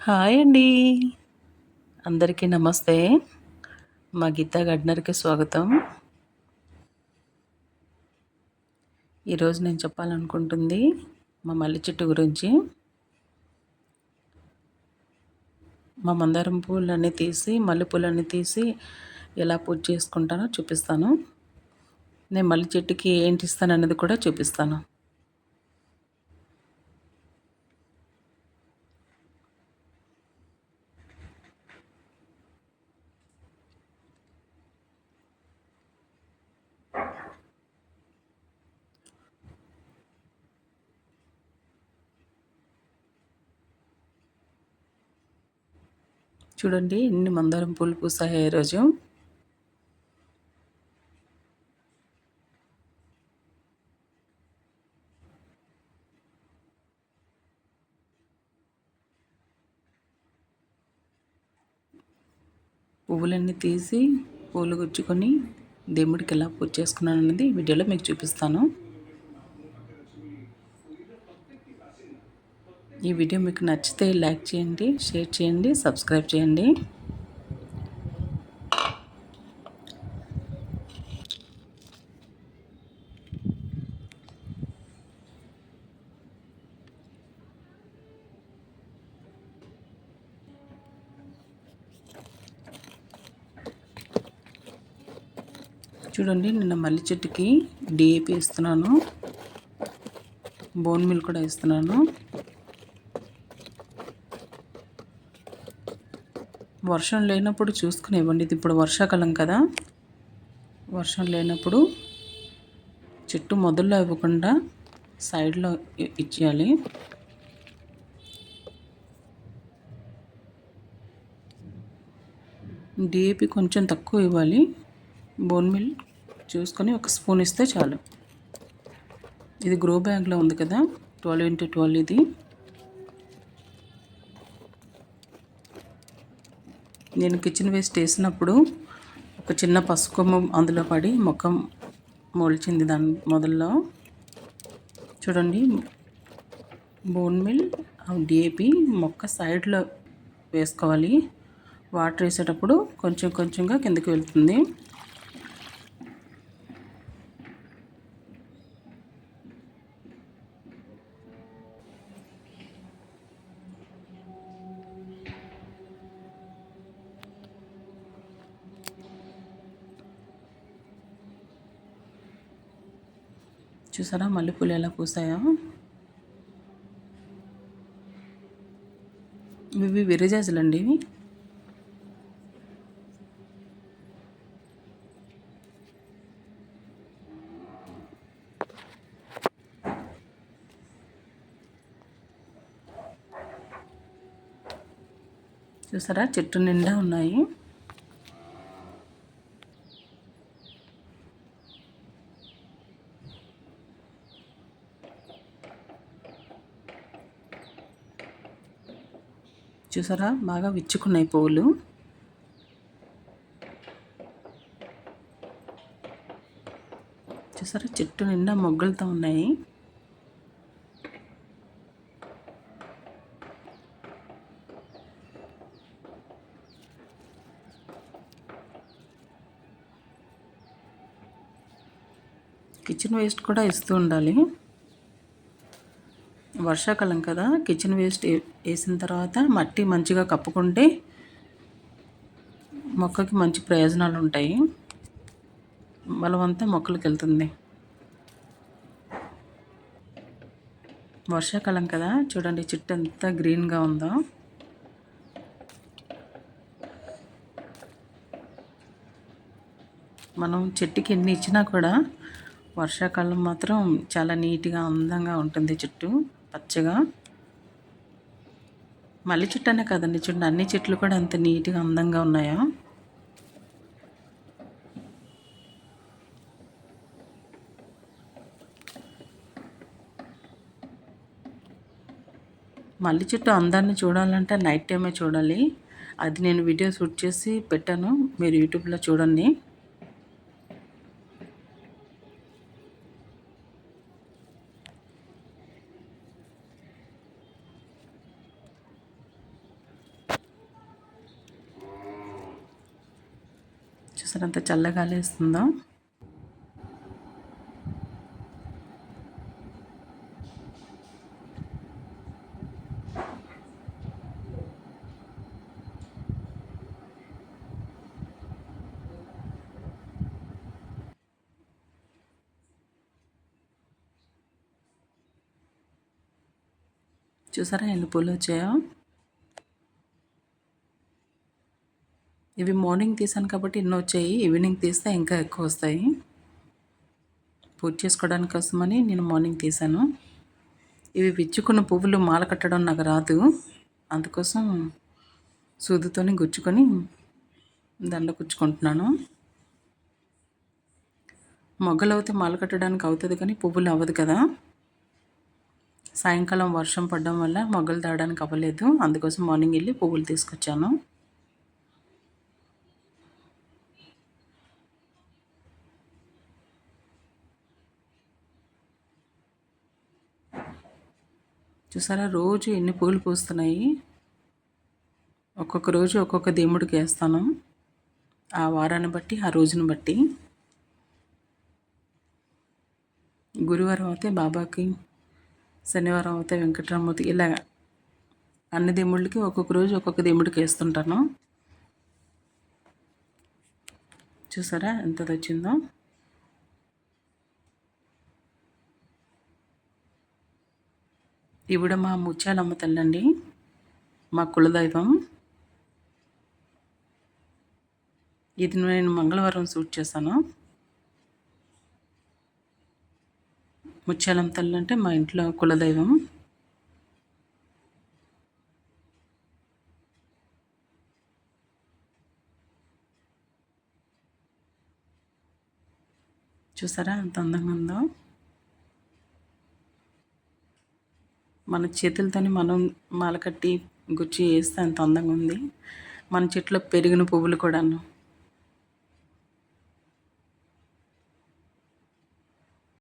Hi అండి. అందరికీ నమస్తే. మా గీతా గార్డెనర్‌కి స్వాగతం. ఈరోజు నేను చెప్పాలనుకుంటుంది మా మల్లె చెట్టు గురించి. మా మందారం పూలన్నీ తీసి, మల్లె పూలన్నీ తీసి ఎలా పూజ చేసుకుంటానో చూపిస్తాను. నేను మల్లె చెట్టుకి ఏంటి ఇస్తానన్నది కూడా చూపిస్తాను. చూడండి ఎన్ని మందారం పూలు పూసాయో ఈరోజు. పువ్వులన్నీ తీసి పూలు గుచ్చుకొని దేవుడికి ఎలా పూజ చేసుకున్నాను అన్నది వీడియోలో మీకు చూపిస్తాను. ఈ వీడియో మీకు నచ్చితే లైక్ చేయండి, షేర్ చేయండి, సబ్స్క్రైబ్ చేయండి. చూడండి నిన్న మల్లె చెట్టుకి డిఏపి ఇస్తున్నాను, బోన్ మిల్ కూడా ఇస్తున్నాను. వర్షం లేనప్పుడు చూసుకుని ఇవ్వండి. ఇది ఇప్పుడు వర్షాకాలం కదా, వర్షం లేనప్పుడు చెట్టు మొదల్లో ఇవ్వకుండా సైడ్లో ఇచ్చేయాలి. డిఏపి కొంచెం తక్కువ ఇవ్వాలి. బోన్ మిల్ చూసుకొని ఒక స్పూన్ ఇస్తే చాలు. ఇది గ్రో బ్యాగ్లో ఉంది కదా, 12x12 ఇది. నేను కిచెన్ వేస్ట్ వేసినప్పుడు ఒక చిన్న పసుపు కొమ్మ అందులో పడి మొక్క మొలిచింది దాని మొదల్లో. చూడండి బోన్ మిల్ డిఏపి మొక్క సైడ్లో వేసుకోవాలి. వాటర్ వేసేటప్పుడు కొంచెం కొంచెంగా కిందకి వెళ్తుంది. చూసారా మల్లెపూలు ఎలా పూసాయో. ఇవి విరజాజులండి. ఇవి చూసారా చెట్టు నిండా ఉన్నాయి. చూసారా బాగా విచ్చుకున్నాయి పువ్వులు. చూసారా చెట్టు నిండా మొగ్గలతో ఉన్నాయి. కిచెన్ వేస్ట్ కూడా ఇస్తూ ఉండాలి. వర్షాకాలం కదా, కిచెన్ వేస్ట్ వేసిన తర్వాత మట్టి మంచిగా కప్పుకుంటే మొక్కకి మంచి ప్రయోజనాలు ఉంటాయి. బలమంతా మొక్కలకి వెళ్తుంది. వర్షాకాలం కదా, చూడండి చెట్టు ఎంత గ్రీన్గా ఉందో. మనం చెట్టుకి ఎన్ని ఇచ్చినా కూడా వర్షాకాలం మాత్రం చాలా నీట్గా అందంగా ఉంటుంది చెట్టు పచ్చగా. మల్లె చెట్టు అనే కాదండి, చూడండి అన్ని చెట్లు కూడా ఎంత నీట్గా అందంగా ఉన్నాయో. మల్లె చెట్టు అందాన్ని చూడాలంటే నైట్ టైమే చూడాలి. అది నేను వీడియో షూట్ చేసి పెట్టాను, మీరు యూట్యూబ్లో చూడండి. చూసారా ఎంత చల్లగాలేస్తుందో. చూసారా ఎన్ని పూలు వచ్చాయో. ఇవి మార్నింగ్ తీసాను కాబట్టి ఎన్నో వచ్చాయి. ఈవినింగ్ తీస్తే ఇంకా ఎక్కువ వస్తాయి. పూజ చేసుకోవడానికి కోసమని నేను మార్నింగ్ తీసాను. ఇవి విచ్చుకున్న పువ్వులు మాల కట్టడం నాకు రాదు. అందుకోసం సూదితోని గుచ్చుకొని దండ కుచ్చుకుంటున్నాను. మొగ్గలు అయితే మాల కట్టడానికి అవుతుంది కానీ పువ్వులు అవ్వదు కదా. సాయంకాలం వర్షం పడడం వల్ల మొగ్గలు తేవడానికి అవ్వలేదు. అందుకోసం మార్నింగ్ వెళ్ళి పువ్వులు తీసుకొచ్చాను. చూసారా రోజు ఎన్ని పూలు పూస్తున్నాయి. ఒక్కొక్క రోజు ఒక్కొక్క దేవుడికి వేస్తాను. ఆ వారాన్ని బట్టి ఆ రోజును బట్టి. గురువారం అయితే బాబాకి, శనివారం అయితే వెంకటరామూర్తి, ఇలా అన్ని దేవుళ్ళకి ఒక్కొక్క రోజు ఒక్కొక్క దేవుడికి వేస్తుంటాను. చూసారా ఎంత వచ్చిందో. ఇవిడ మా ముత్యాలమ్మ తల్లండి, మా కులదైవం. ఇది నేను మంగళవారం షూట్ చేశాను. ముత్యాలమ్మ తల్లి అంటే మా ఇంట్లో కులదైవం. చూసారా ఎంత అందంగా ఉందో. మన చేతులతోని మనం మాల కట్టి గుచ్చి వేస్తే ఎంత అందంగా ఉంది. మన చెట్లో పెరిగిన పువ్వులు కూడాను.